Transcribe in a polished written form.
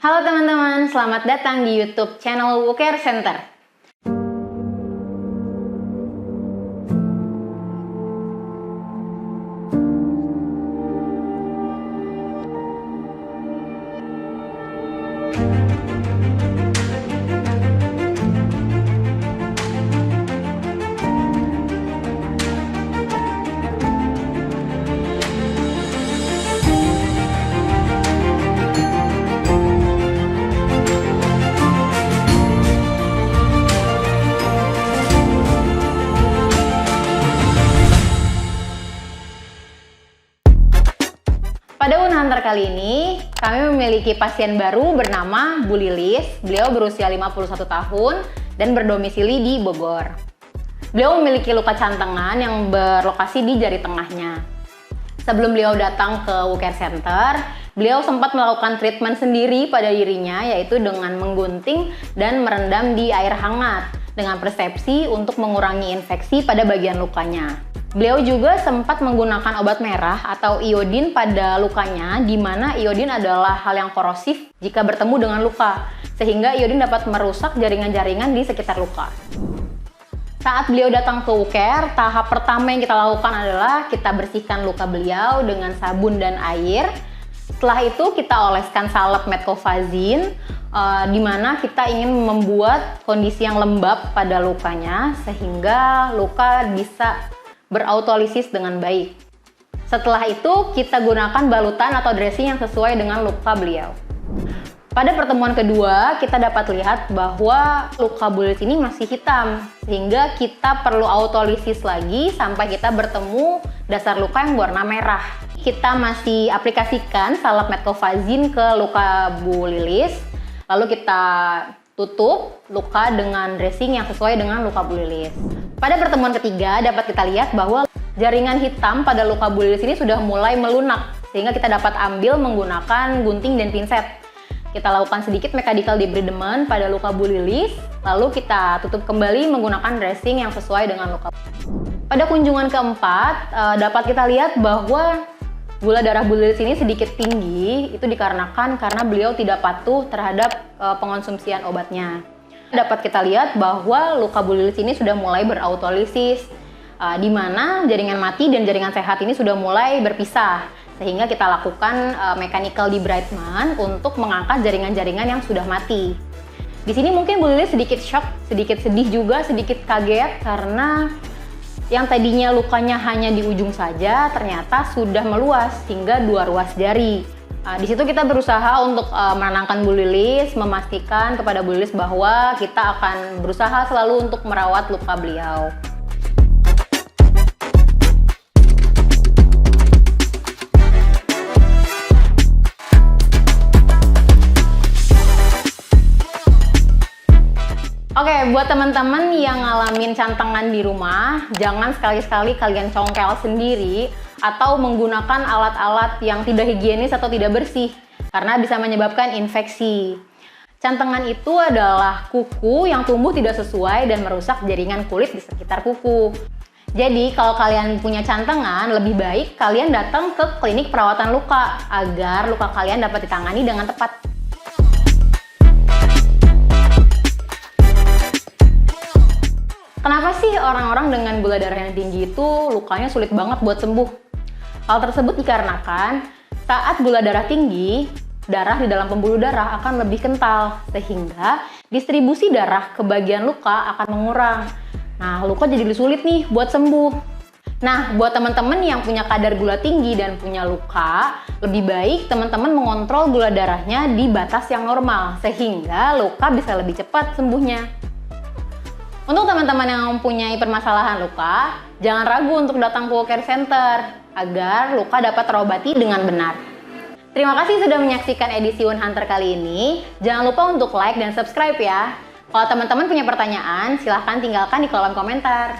Halo teman-teman, selamat datang di YouTube channel WooCare Center. Pada Hunter kali ini, kami memiliki pasien baru bernama Bu Lilis. Beliau berusia 51 tahun dan berdomisili di Bogor. Beliau memiliki luka cantengan yang berlokasi di jari tengahnya. Sebelum beliau datang ke WooCare Center, beliau sempat melakukan treatment sendiri pada dirinya, yaitu dengan menggunting dan merendam di air hangat dengan persepsi untuk mengurangi infeksi pada bagian lukanya. Beliau juga sempat menggunakan obat merah atau iodin pada lukanya, di mana iodin adalah hal yang korosif jika bertemu dengan luka, sehingga iodin dapat merusak jaringan-jaringan di sekitar luka. Saat beliau datang ke WooCare, tahap pertama yang kita lakukan adalah kita bersihkan luka beliau dengan sabun dan air. Setelah itu kita oleskan salep metcovazin, di mana kita ingin membuat kondisi yang lembab pada lukanya, sehingga luka bisa berautolisis dengan baik. Setelah itu, kita gunakan balutan atau dressing yang sesuai dengan luka beliau. Pada pertemuan kedua, kita dapat lihat bahwa luka Bu Lilis ini masih hitam, sehingga kita perlu autolisis lagi sampai kita bertemu dasar luka yang berwarna merah. Kita masih aplikasikan salep metcovazin ke luka Bu Lilis, lalu kita tutup luka dengan dressing yang sesuai dengan luka Bu Lilis. Pada pertemuan ketiga dapat kita lihat bahwa jaringan hitam pada luka Bu Lilis ini sudah mulai melunak, sehingga kita dapat ambil menggunakan gunting dan pinset. Kita lakukan sedikit mechanical debridement pada luka Bu Lilis, lalu kita tutup kembali menggunakan dressing yang sesuai dengan luka. Pada kunjungan keempat dapat kita lihat bahwa gula darah Bu Lilis ini sedikit tinggi, itu dikarenakan karena beliau tidak patuh terhadap pengonsumsian obatnya. Dapat kita lihat bahwa luka Bu Lilis ini sudah mulai berautolisis, di mana jaringan mati dan jaringan sehat ini sudah mulai berpisah, sehingga kita lakukan mechanical debridement untuk mengangkat jaringan-jaringan yang sudah mati. Di sini mungkin Bu Lilis sedikit shock, sedikit sedih juga, sedikit kaget karena yang tadinya lukanya hanya di ujung saja, ternyata sudah meluas hingga 2 ruas jari. Di situ kita berusaha untuk menenangkan Bu Lilis, memastikan kepada Bu Lilis bahwa kita akan berusaha selalu untuk merawat luka beliau. Oke, buat teman-teman yang ngalamin cantengan di rumah, jangan sekali-sekali kalian congkel sendiri atau menggunakan alat-alat yang tidak higienis atau tidak bersih, karena bisa menyebabkan infeksi. Cantengan itu adalah kuku yang tumbuh tidak sesuai dan merusak jaringan kulit di sekitar kuku. Jadi, kalau kalian punya cantengan, lebih baik kalian datang ke klinik perawatan luka agar luka kalian dapat ditangani dengan tepat. Kenapa sih orang-orang dengan gula darah yang tinggi itu lukanya sulit banget buat sembuh? Hal tersebut dikarenakan saat gula darah tinggi, darah di dalam pembuluh darah akan lebih kental, sehingga distribusi darah ke bagian luka akan mengurang. Nah, luka jadi sulit nih buat sembuh. Nah, buat teman-teman yang punya kadar gula tinggi dan punya luka, lebih baik teman-teman mengontrol gula darahnya di batas yang normal, sehingga luka bisa lebih cepat sembuhnya. Untuk teman-teman yang mempunyai permasalahan luka, jangan ragu untuk datang ke WooCare Center agar luka dapat terobati dengan benar. Terima kasih sudah menyaksikan edisi Hunter kali ini. Jangan lupa untuk like dan subscribe ya. Kalau teman-teman punya pertanyaan, silahkan tinggalkan di kolom komentar.